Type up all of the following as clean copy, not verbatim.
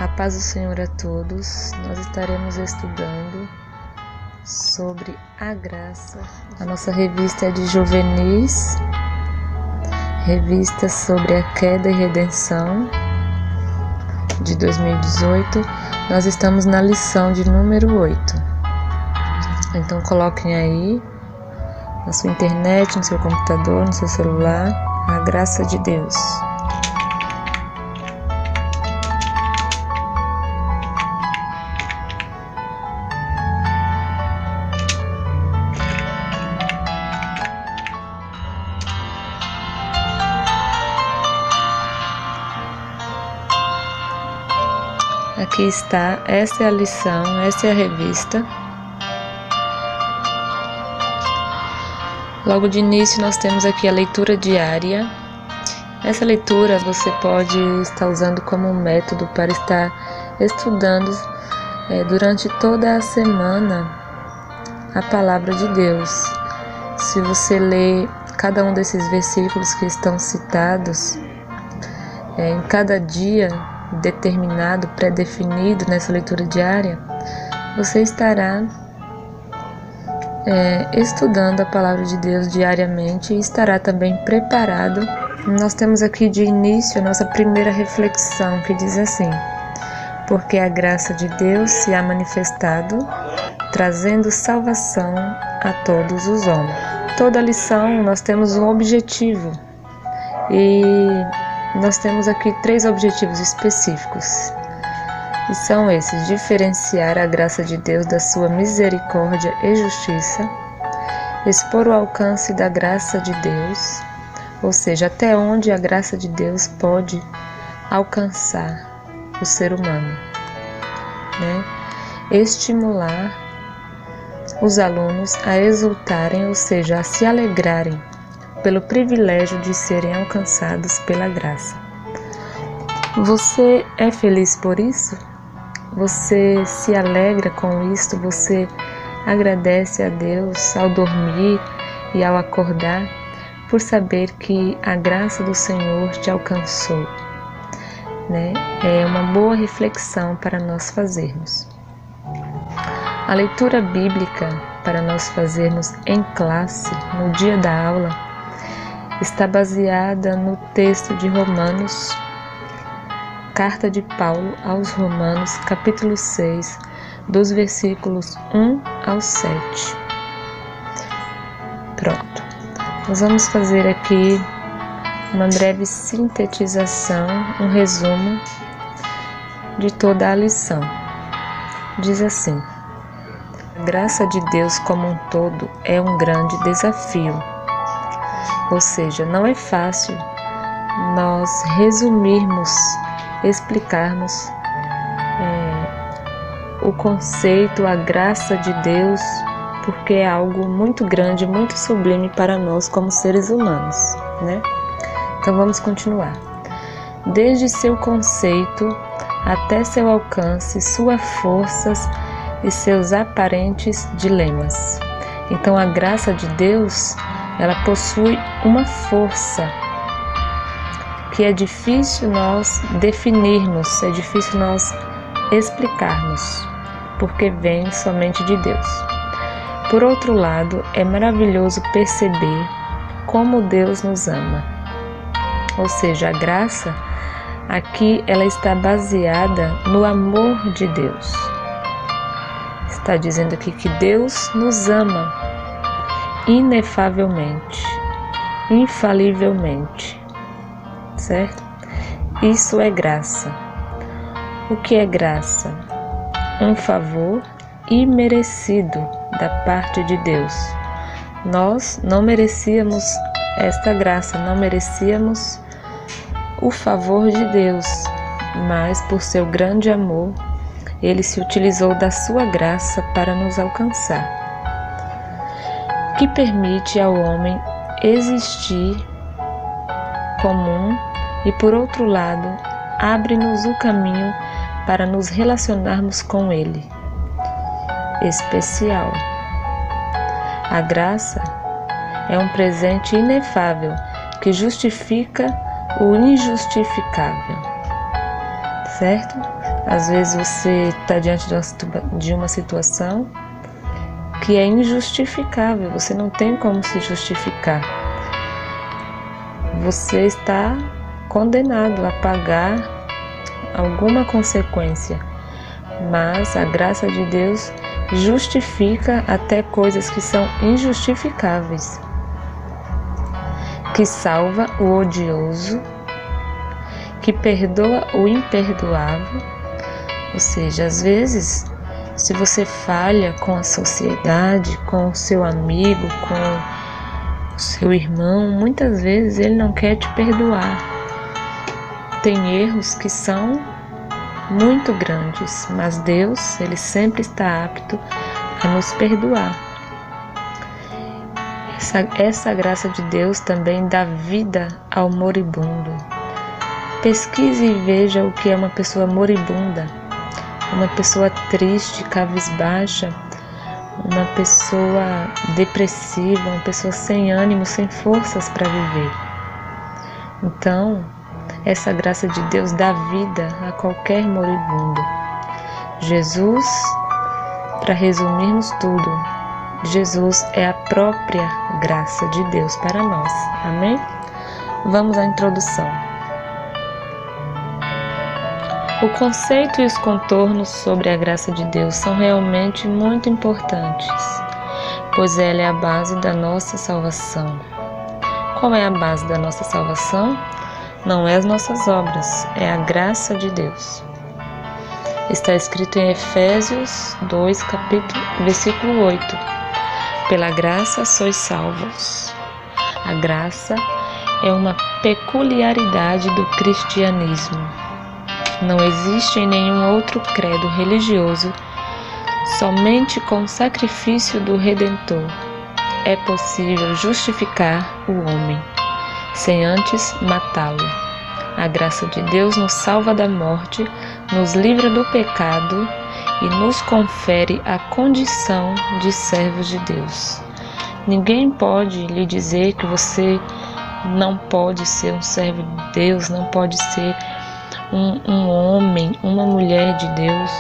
A paz do Senhor a todos. Nós estaremos estudando sobre a graça. A nossa revista é de juvenis, revista sobre a queda e redenção de 2018. Nós estamos na lição de número 8. Então coloquem aí na sua internet, no seu computador, no seu celular, a graça de Deus. Aqui está, essa é a lição, essa é a revista. Logo de início nós temos aqui a leitura diária. Essa leitura você pode estar usando como um método para estar estudando durante toda a semana a palavra de Deus. Se você ler cada um desses versículos que estão citados, em cada dia determinado, pré-definido nessa leitura diária, você estará estudando a palavra de Deus diariamente e estará também preparado. Nós temos aqui de início a nossa primeira reflexão, que diz assim: porque a graça de Deus se há manifestado, trazendo salvação a todos os homens. Toda lição nós temos um objetivo, e nós temos aqui 3 objetivos específicos, e são esses: diferenciar a graça de Deus da sua misericórdia e justiça, expor o alcance da graça de Deus, ou seja, até onde a graça de Deus pode alcançar o ser humano, estimular os alunos a exultarem, ou seja, a se alegrarem pelo privilégio de serem alcançados pela graça. Você é feliz por isso? Você se alegra com isto? Você agradece a Deus ao dormir e ao acordar por saber que a graça do Senhor te alcançou? É uma boa reflexão para nós fazermos. A leitura bíblica para nós fazermos em classe, no dia da aula, está baseada no texto de Romanos, carta de Paulo aos Romanos, capítulo 6, dos versículos 1 ao 7. Pronto. Nós vamos fazer aqui uma breve sintetização, um resumo de toda a lição. Diz assim: a graça de Deus como um todo é um grande desafio. Ou seja, não é fácil nós resumirmos, explicarmos o conceito, a graça de Deus, porque é algo muito grande, muito sublime para nós como seres humanos, Então vamos continuar. Desde seu conceito até seu alcance, suas forças e seus aparentes dilemas. Então a graça de Deus, ela possui uma força que é difícil nós definirmos, é difícil nós explicarmos, porque vem somente de Deus. Por outro lado, é maravilhoso perceber como Deus nos ama. Ou seja, a graça aqui ela está baseada no amor de Deus. Está dizendo aqui que Deus nos ama inefavelmente, infalivelmente, certo? Isso é graça. O que é graça? Um favor imerecido da parte de Deus. Nós não merecíamos esta graça, não merecíamos o favor de Deus, mas por seu grande amor, Ele se utilizou da sua graça para nos alcançar, que permite ao homem existir comum e, por outro lado, abre-nos o caminho para nos relacionarmos com Ele, especial. A graça é um presente inefável que justifica o injustificável, certo? Às vezes você está diante de uma situação que é injustificável, você não tem como se justificar. Você está condenado a pagar alguma consequência, mas a graça de Deus justifica até coisas que são injustificáveis, que salva o odioso, que perdoa o imperdoável. Ou seja, às vezes, se você falha com a sociedade, com o seu amigo, com o seu irmão, muitas vezes ele não quer te perdoar. Tem erros que são muito grandes, mas Deus, Ele sempre está apto a nos perdoar. Essa graça de Deus também dá vida ao moribundo. Pesquise e veja o que é uma pessoa moribunda, uma pessoa triste, cabisbaixa, uma pessoa depressiva, uma pessoa sem ânimo, sem forças para viver. Então, essa graça de Deus dá vida a qualquer moribundo. Jesus, para resumirmos tudo, Jesus é a própria graça de Deus para nós. Amém? Vamos à introdução. O conceito e os contornos sobre a graça de Deus são realmente muito importantes, pois ela é a base da nossa salvação. Qual é a base da nossa salvação? Não é as nossas obras, é a graça de Deus. Está escrito em Efésios 2, versículo 8. Pela graça sois salvos. A graça é uma peculiaridade do cristianismo. Não existe em nenhum outro credo religioso, somente com o sacrifício do Redentor é possível justificar o homem, sem antes matá-lo. A graça de Deus nos salva da morte, nos livra do pecado e nos confere a condição de servos de Deus. Ninguém pode lhe dizer que você não pode ser um servo de Deus, não pode ser um homem, uma mulher de Deus,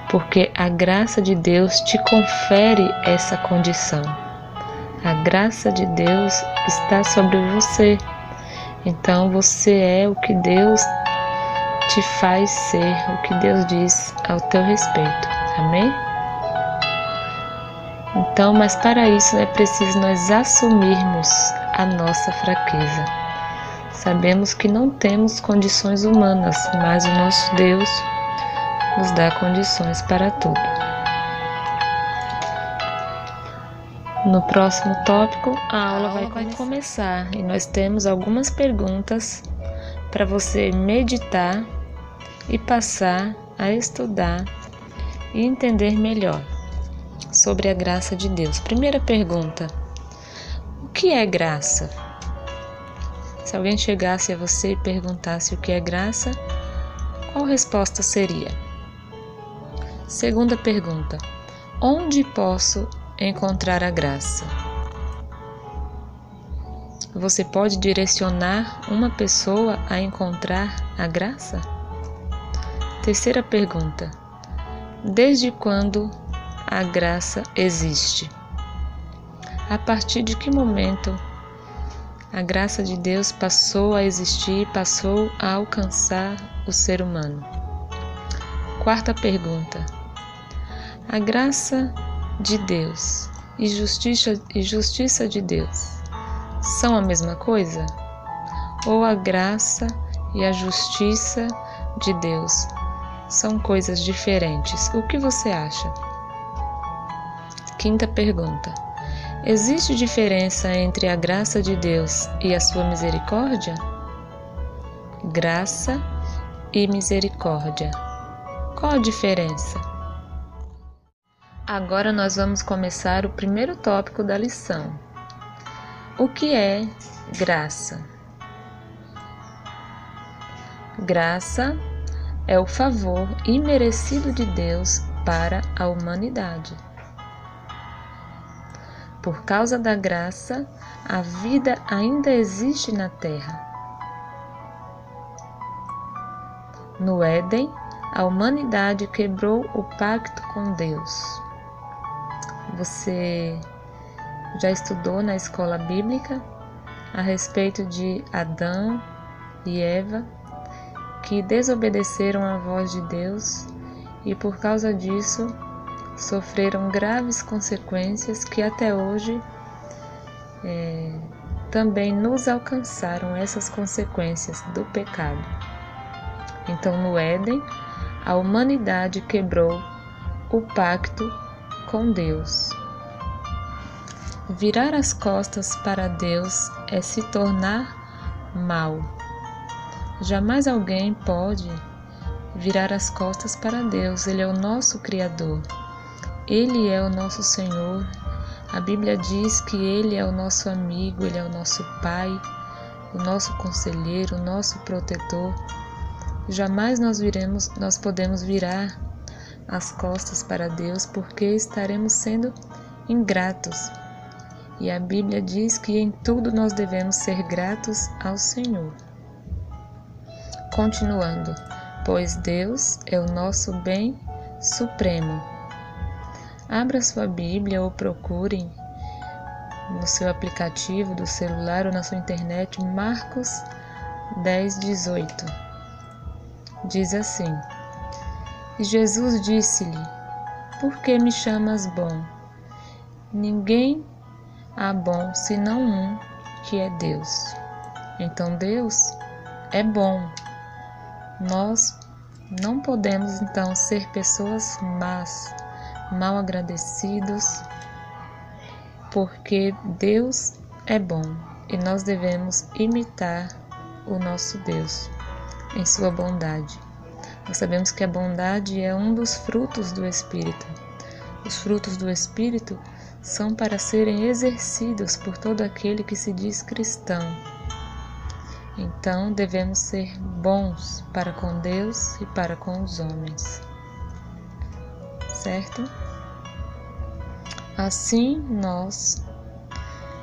porque a graça de Deus te confere essa condição. A graça de Deus está sobre você. Então você é o que Deus te faz ser, o que Deus diz ao teu respeito. Amém? Então, mas para isso é preciso nós assumirmos a nossa fraqueza. Sabemos que não temos condições humanas, mas o nosso Deus nos dá condições para tudo. No próximo tópico, a aula vai começar e nós temos algumas perguntas para você meditar e passar a estudar e entender melhor sobre a graça de Deus. Primeira pergunta: o que é graça? Se alguém chegasse a você e perguntasse o que é graça, qual resposta seria? Segunda pergunta: onde posso encontrar a graça? Você pode direcionar uma pessoa a encontrar a graça? Terceira pergunta: desde quando a graça existe? A partir de que momento a graça de Deus passou a existir, passou a alcançar o ser humano? Quarta pergunta: a graça de Deus e justiça de Deus são a mesma coisa? Ou a graça e a justiça de Deus são coisas diferentes? O que você acha? Quinta pergunta: existe diferença entre a graça de Deus e a sua misericórdia? Graça e misericórdia. Qual a diferença? Agora nós vamos começar o primeiro tópico da lição. O que é graça? Graça é o favor imerecido de Deus para a humanidade. Por causa da graça, a vida ainda existe na terra. No Éden, a humanidade quebrou o pacto com Deus. Você já estudou na escola bíblica a respeito de Adão e Eva, que desobedeceram à voz de Deus e por causa disso sofreram graves consequências que até hoje também nos alcançaram essas consequências do pecado. Então, no Éden, a humanidade quebrou o pacto com Deus. Virar as costas para Deus é se tornar mau. Jamais alguém pode virar as costas para Deus. Ele é o nosso Criador. Ele é o nosso Senhor. A Bíblia diz que Ele é o nosso amigo, Ele é o nosso Pai, o nosso conselheiro, o nosso protetor. Jamais nós podemos virar as costas para Deus, porque estaremos sendo ingratos. E a Bíblia diz que em tudo nós devemos ser gratos ao Senhor. Continuando, pois Deus é o nosso bem supremo. Abra sua Bíblia ou procure no seu aplicativo do celular ou na sua internet Marcos 10:18. Diz assim: E Jesus disse-lhe: Por que me chamas bom? Ninguém há bom senão um, que é Deus. Então Deus é bom. Nós não podemos então ser pessoas más, mal agradecidos, porque Deus é bom e nós devemos imitar o nosso Deus em sua bondade. Nós sabemos que a bondade é um dos frutos do Espírito. Os frutos do Espírito são para serem exercidos por todo aquele que se diz cristão. Então devemos ser bons para com Deus e para com os homens. Certo? Assim nós,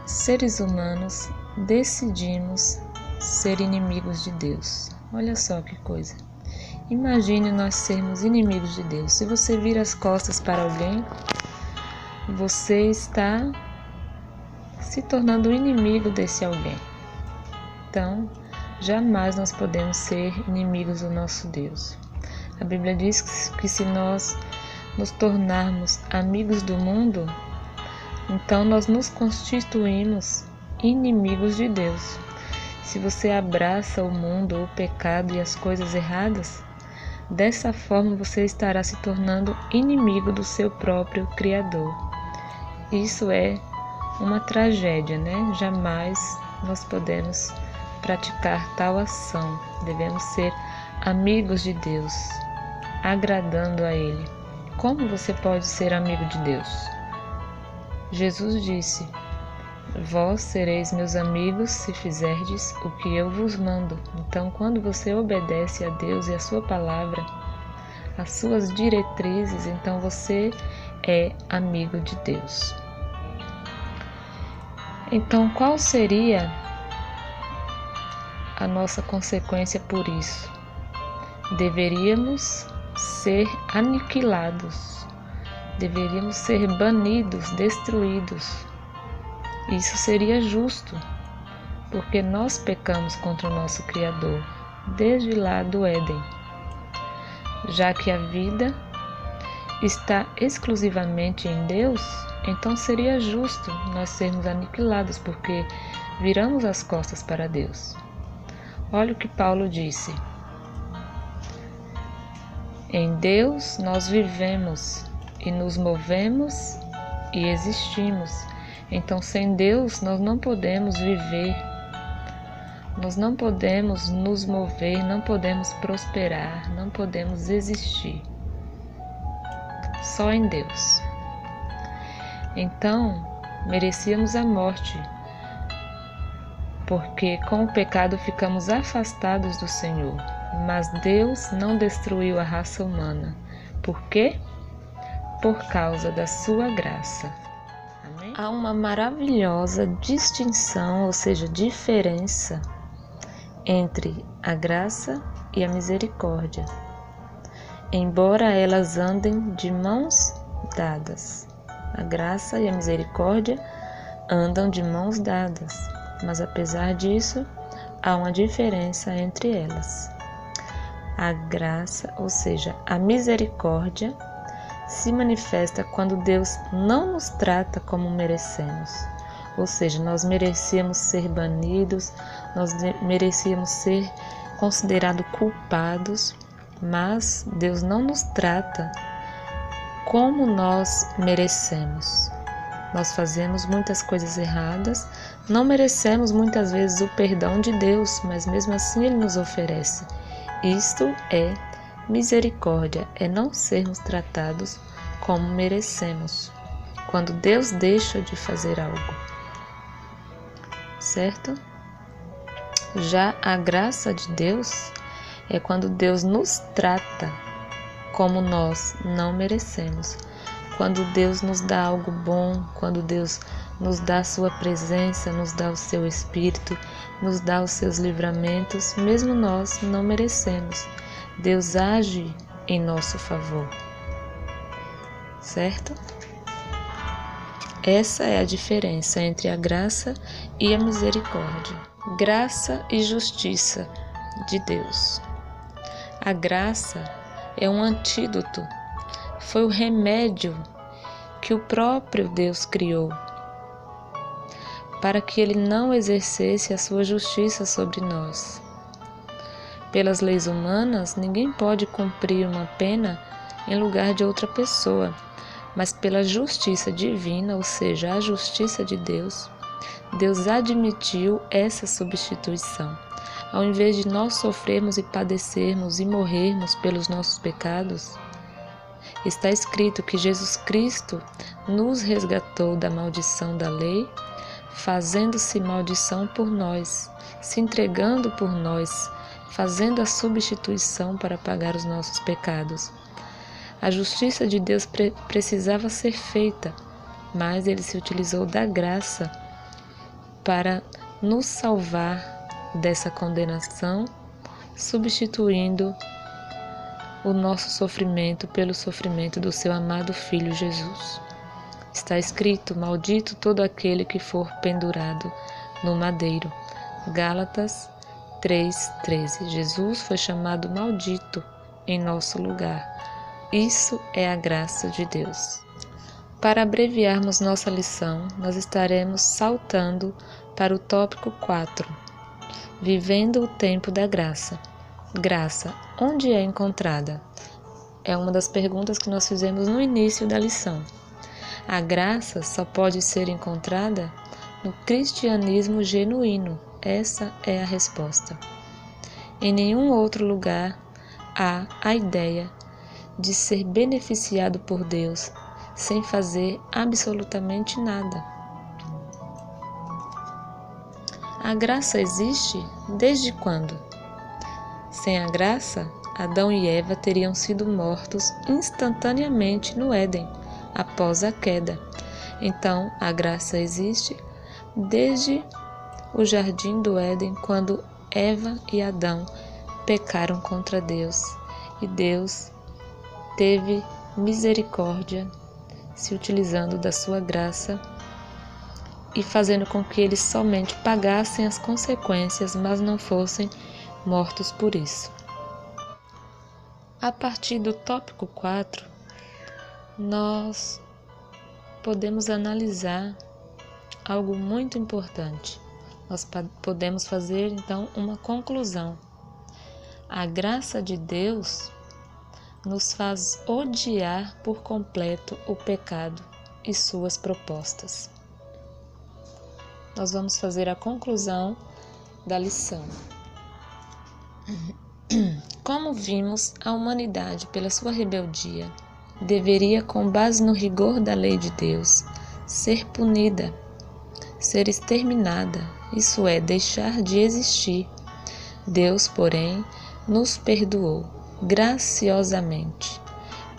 seres humanos, decidimos ser inimigos de Deus. Olha só que coisa. Imagine nós sermos inimigos de Deus. Se você vira as costas para alguém, você está se tornando inimigo desse alguém. Então, jamais nós podemos ser inimigos do nosso Deus. A Bíblia diz que se nós nos tornarmos amigos do mundo, então nós nos constituímos inimigos de Deus. Se você abraça o mundo, o pecado e as coisas erradas, dessa forma você estará se tornando inimigo do seu próprio Criador. Isso é uma tragédia, né? Jamais nós podemos praticar tal ação. Devemos ser amigos de Deus, agradando a Ele. Como você pode ser amigo de Deus? Jesus disse: Vós sereis meus amigos se fizerdes o que eu vos mando. Então, quando você obedece a Deus e a sua palavra, as suas diretrizes, então você é amigo de Deus. Então, qual seria a nossa consequência por isso? Deveríamos ser aniquilados, deveríamos ser banidos, destruídos. Isso seria justo, porque nós pecamos contra o nosso Criador, desde lá do Éden. Já que a vida está exclusivamente em Deus, então seria justo nós sermos aniquilados, porque viramos as costas para Deus. Olha o que Paulo disse: Em Deus nós vivemos e nos movemos e existimos. Então, sem Deus, nós não podemos viver, nós não podemos nos mover, não podemos prosperar, não podemos existir. Só em Deus. Então, merecíamos a morte, porque com o pecado ficamos afastados do Senhor. Mas Deus não destruiu a raça humana. Por quê? Por causa da sua graça. Há uma maravilhosa distinção, ou seja, diferença entre a graça e a misericórdia. embora elas andem de mãos dadas. A graça e a misericórdia andam de mãos dadas, mas apesar disso, há uma diferença entre elas. A graça, ou seja, a misericórdia, se manifesta quando Deus não nos trata como merecemos. Ou seja, nós merecíamos ser banidos, nós merecíamos ser considerados culpados, mas Deus não nos trata como nós merecemos. Nós fazemos muitas coisas erradas, não merecemos muitas vezes o perdão de Deus, mas mesmo assim Ele nos oferece. Isto é misericórdia, é não sermos tratados como merecemos, quando Deus deixa de fazer algo, certo? Já a graça de Deus é quando Deus nos trata como nós não merecemos, quando Deus nos dá algo bom, quando Deus nos dá a sua presença, nos dá o seu Espírito, nos dá os seus livramentos, mesmo nós não merecemos. Deus age em nosso favor, certo? Essa é a diferença entre a graça e a misericórdia. Graça e justiça de Deus. A graça é um antídoto, foi o remédio que o próprio Deus criou para que Ele não exercesse a sua justiça sobre nós. Pelas leis humanas, ninguém pode cumprir uma pena em lugar de outra pessoa, mas pela justiça divina, ou seja, a justiça de Deus, Deus admitiu essa substituição. Ao invés de nós sofrermos e padecermos e morrermos pelos nossos pecados, está escrito que Jesus Cristo nos resgatou da maldição da lei, fazendo-se maldição por nós, se entregando por nós, fazendo a substituição para pagar os nossos pecados. A justiça de Deus precisava ser feita, mas Ele se utilizou da graça para nos salvar dessa condenação, substituindo o nosso sofrimento pelo sofrimento do seu amado Filho Jesus. Está escrito: maldito todo aquele que for pendurado no madeiro. Gálatas 3:13. Jesus foi chamado maldito em nosso lugar. Isso é a graça de Deus. Para abreviarmos nossa lição, nós estaremos saltando para o tópico 4, vivendo o tempo da graça. Graça, onde é encontrada? É uma das perguntas que nós fizemos no início da lição. A graça só pode ser encontrada no cristianismo genuíno. Essa é a resposta. Em nenhum outro lugar há a ideia de ser beneficiado por Deus sem fazer absolutamente nada. A graça existe desde quando? Sem a graça, Adão e Eva teriam sido mortos instantaneamente no Éden, após a queda. Então, a graça existe desde o jardim do Éden, quando Eva e Adão pecaram contra Deus, e Deus teve misericórdia, se utilizando da sua graça e fazendo com que eles somente pagassem as consequências, mas não fossem mortos por isso. A partir do tópico 4, nós podemos analisar algo muito importante. Nós podemos fazer, então, uma conclusão. A graça de Deus nos faz odiar por completo o pecado e suas propostas. Nós vamos fazer a conclusão da lição. Como vimos, a humanidade, pela sua rebeldia, deveria, com base no rigor da lei de Deus, ser punida, ser exterminada, isso é, deixar de existir. Deus, porém, nos perdoou graciosamente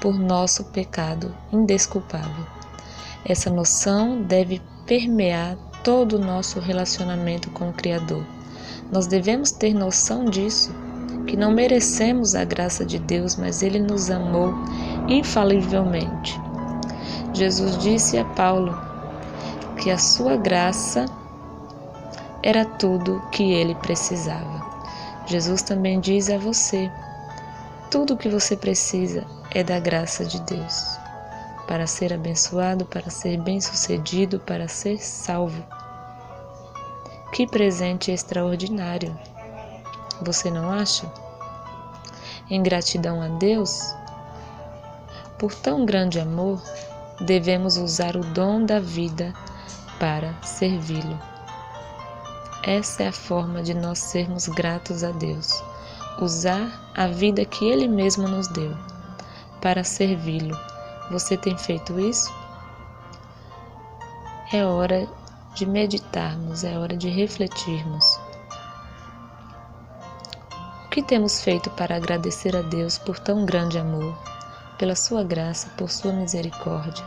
por nosso pecado indesculpável. Essa noção deve permear todo o nosso relacionamento com o Criador. Nós devemos ter noção disso que não merecemos a graça de Deus, mas Ele nos amou infalivelmente. Jesus disse a Paulo que a sua graça era tudo que ele precisava. Jesus também diz a você: tudo o que você precisa é da graça de Deus, para ser abençoado, para ser bem-sucedido, para ser salvo. Que presente extraordinário! Você não acha? Em gratidão a Deus, por tão grande amor, devemos usar o dom da vida para servi-lo. Essa é a forma de nós sermos gratos a Deus. Usar a vida que Ele mesmo nos deu para servi-lo. Você tem feito isso? É hora de meditarmos, é hora de refletirmos. O que temos feito para agradecer a Deus por tão grande amor, pela sua graça, por sua misericórdia?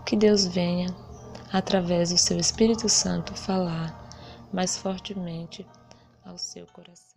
Que Deus venha, através do seu Espírito Santo, falar mais fortemente ao seu coração.